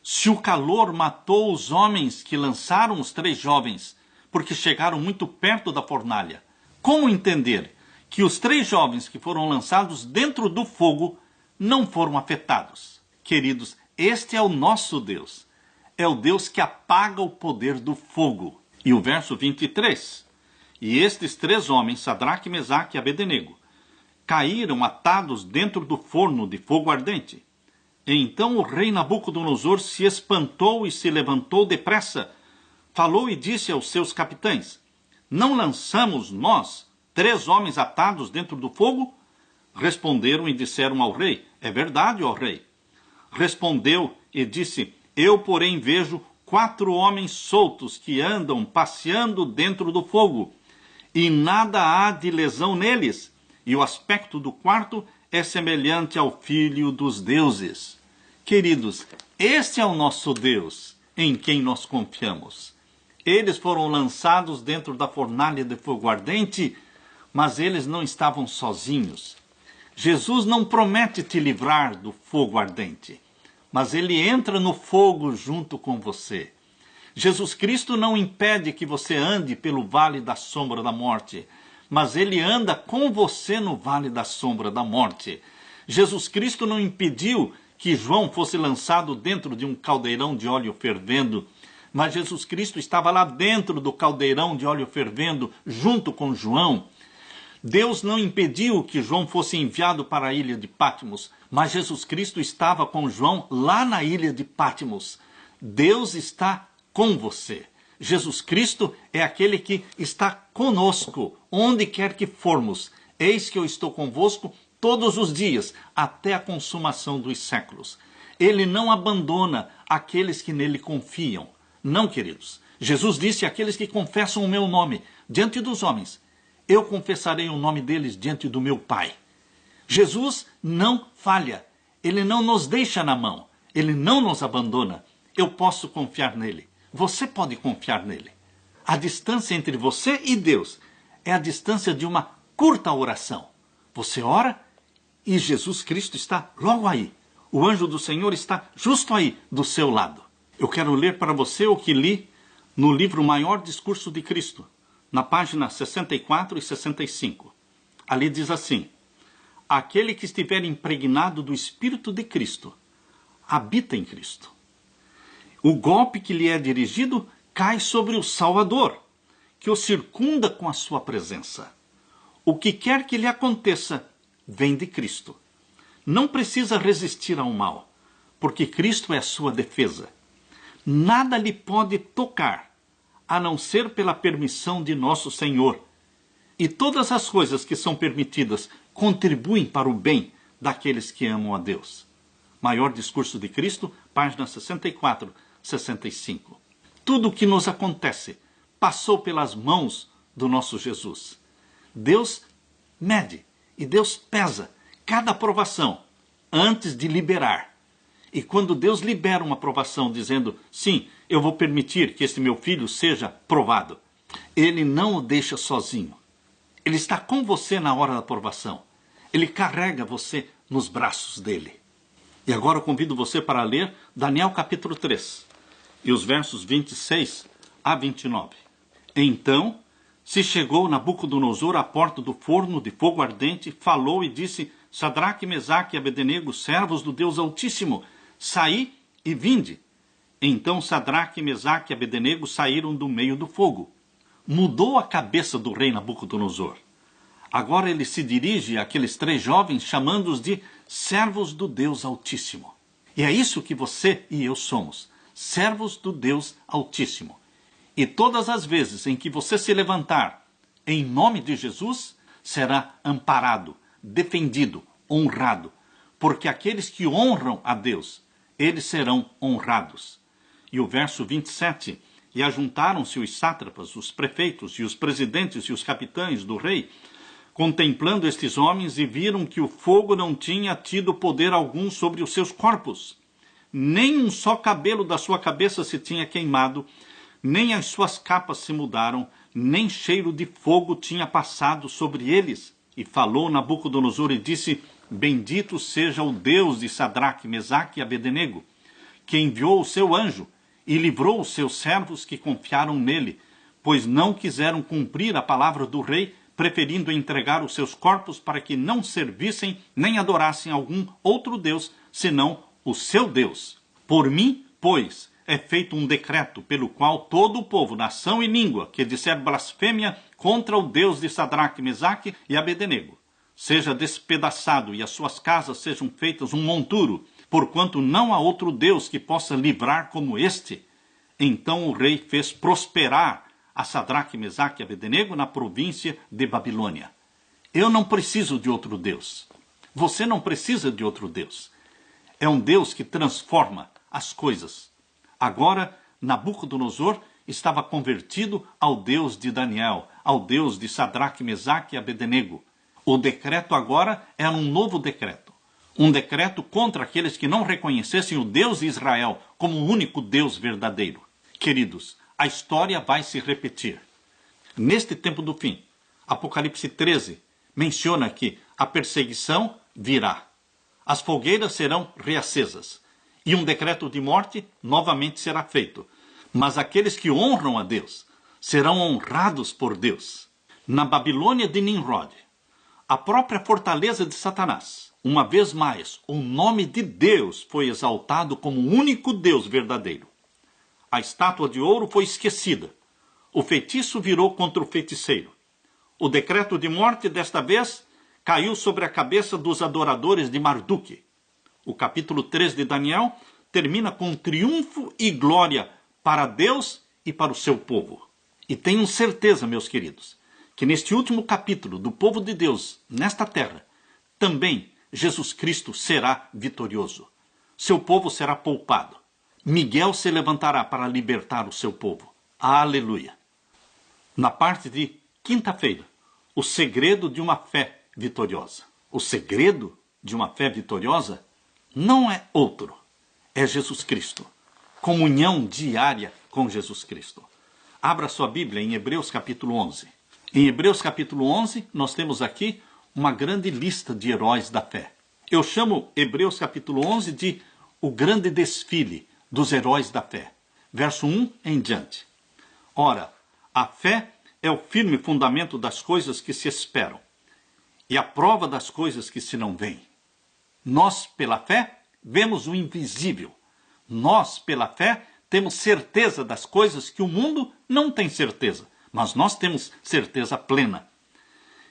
Se o calor matou os homens que lançaram os 3 jovens, porque chegaram muito perto da fornalha, como entender que os 3 jovens que foram lançados dentro do fogo não foram afetados? Queridos, este é o nosso Deus. É o Deus que apaga o poder do fogo. E o verso 23. E estes 3 homens, Sadraque, Mesaque e Abednego, caíram atados dentro do forno de fogo ardente. Então o rei Nabucodonosor se espantou e se levantou depressa. Falou e disse aos seus capitães: não lançamos nós 3 homens atados dentro do fogo? Responderam e disseram ao rei: é verdade, ó rei. Respondeu e disse: eu, porém, vejo 4 homens soltos que andam passeando dentro do fogo, e nada há de lesão neles, e o aspecto do quarto é semelhante ao Filho dos deuses. Queridos, este é o nosso Deus, em quem nós confiamos. Eles foram lançados dentro da fornalha de fogo ardente, mas eles não estavam sozinhos. Jesus não promete te livrar do fogo ardente, mas ele entra no fogo junto com você. Jesus Cristo não impede que você ande pelo vale da sombra da morte, mas ele anda com você no vale da sombra da morte. Jesus Cristo não impediu que João fosse lançado dentro de um caldeirão de óleo fervendo, mas Jesus Cristo estava lá dentro do caldeirão de óleo fervendo, junto com João. Deus não impediu que João fosse enviado para a ilha de Patmos, mas Jesus Cristo estava com João lá na ilha de Patmos. Deus está com você. Jesus Cristo é aquele que está conosco, onde quer que formos. Eis que eu estou convosco todos os dias, até a consumação dos séculos. Ele não abandona aqueles que nele confiam. Não, queridos. Jesus disse: aqueles que confessam o meu nome diante dos homens, eu confessarei o nome deles diante do meu Pai. Jesus não falha. Ele não nos deixa na mão. Ele não nos abandona. Eu posso confiar nele. Você pode confiar nele. A distância entre você e Deus é a distância de uma curta oração. Você ora e Jesus Cristo está logo aí. O anjo do Senhor está justo aí do seu lado. Eu quero ler para você o que li no livro Maior Discurso de Cristo, na página 64 e 65. Ali diz assim: aquele que estiver impregnado do Espírito de Cristo, habita em Cristo. O golpe que lhe é dirigido cai sobre o Salvador, que o circunda com a sua presença. O que quer que lhe aconteça, vem de Cristo. Não precisa resistir ao mal, porque Cristo é a sua defesa. Nada lhe pode tocar, a não ser pela permissão de nosso Senhor. E todas as coisas que são permitidas contribuem para o bem daqueles que amam a Deus. Maior Discurso de Cristo, página 64, 65. Tudo o que nos acontece passou pelas mãos do nosso Jesus. Deus mede e Deus pesa cada aprovação antes de liberar. E quando Deus libera uma aprovação dizendo: sim, eu vou permitir que este meu filho seja provado, ele não o deixa sozinho. Ele está com você na hora da aprovação. Ele carrega você nos braços dele. E agora eu convido você para ler Daniel capítulo 3, e os versos 26 a 29. Então se chegou Nabucodonosor à porta do forno de fogo ardente, falou e disse: Sadraque, Mesaque e Abednego, servos do Deus Altíssimo, saí e vinde. Então Sadraque, Mesaque e Abednego saíram do meio do fogo. Mudou a cabeça do rei Nabucodonosor. Agora ele se dirige àqueles 3 jovens, chamando-os de servos do Deus Altíssimo. E é isso que você e eu somos, servos do Deus Altíssimo. E todas as vezes em que você se levantar em nome de Jesus, será amparado, defendido, honrado. Porque aqueles que honram a Deus, eles serão honrados. E o verso 27, e ajuntaram-se os sátrapas, os prefeitos e os presidentes e os capitães do rei, contemplando estes homens, e viram que o fogo não tinha tido poder algum sobre os seus corpos. Nem um só cabelo da sua cabeça se tinha queimado, nem as suas capas se mudaram, nem cheiro de fogo tinha passado sobre eles. E falou Nabucodonosor e disse: Bendito seja o Deus de Sadraque, Mesaque e Abednego, que enviou o seu anjo e livrou os seus servos que confiaram nele, pois não quiseram cumprir a palavra do rei, preferindo entregar os seus corpos para que não servissem nem adorassem algum outro Deus, senão o seu Deus. Por mim, pois, é feito um decreto pelo qual todo o povo, nação e língua que disser blasfêmia contra o Deus de Sadraque, Mesaque e Abednego, seja despedaçado e as suas casas sejam feitas um monturo, porquanto não há outro Deus que possa livrar como este. Então o rei fez prosperar a Sadraque, Mesaque e Abednego na província de Babilônia. Eu não preciso de outro Deus. Você não precisa de outro Deus. É um Deus que transforma as coisas. Agora, Nabucodonosor estava convertido ao Deus de Daniel, ao Deus de Sadraque, Mesaque e Abednego. O decreto agora era um novo decreto. Um decreto contra aqueles que não reconhecessem o Deus de Israel como o único Deus verdadeiro. Queridos, a história vai se repetir. Neste tempo do fim, Apocalipse 13 menciona que a perseguição virá. As fogueiras serão reacesas. E um decreto de morte novamente será feito. Mas aqueles que honram a Deus serão honrados por Deus. Na Babilônia de Nimrod, a própria fortaleza de Satanás, uma vez mais, o nome de Deus foi exaltado como o único Deus verdadeiro. A estátua de ouro foi esquecida. O feitiço virou contra o feiticeiro. O decreto de morte, desta vez, caiu sobre a cabeça dos adoradores de Marduk. O capítulo 3 de Daniel termina com triunfo e glória para Deus e para o seu povo. E tenho certeza, meus queridos, que neste último capítulo do povo de Deus, nesta terra, também Jesus Cristo será vitorioso. Seu povo será poupado. Miguel se levantará para libertar o seu povo. Aleluia! Na parte de quinta-feira, o segredo de uma fé vitoriosa. O segredo de uma fé vitoriosa não é outro, é Jesus Cristo. Comunhão diária com Jesus Cristo. Abra sua Bíblia em Hebreus capítulo 11. Em Hebreus capítulo 11, nós temos aqui uma grande lista de heróis da fé. Eu chamo Hebreus capítulo 11 de o grande desfile dos heróis da fé. Verso 1 em diante. Ora, a fé é o firme fundamento das coisas que se esperam e a prova das coisas que se não veem. Nós, pela fé, vemos o invisível. Nós, pela fé, temos certeza das coisas que o mundo não tem certeza, mas nós temos certeza plena.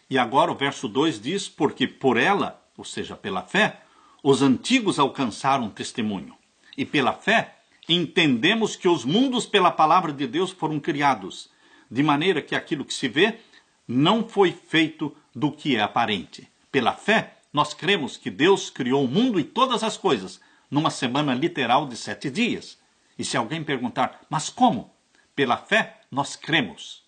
E agora o verso 2 diz, porque por ela, ou seja, pela fé, os antigos alcançaram testemunho. E pela fé, entendemos que os mundos pela palavra de Deus foram criados, de maneira que aquilo que se vê não foi feito do que é aparente. Pela fé, nós cremos que Deus criou o mundo e todas as coisas numa semana literal de 7 dias. E se alguém perguntar, mas como? Pela fé, nós cremos.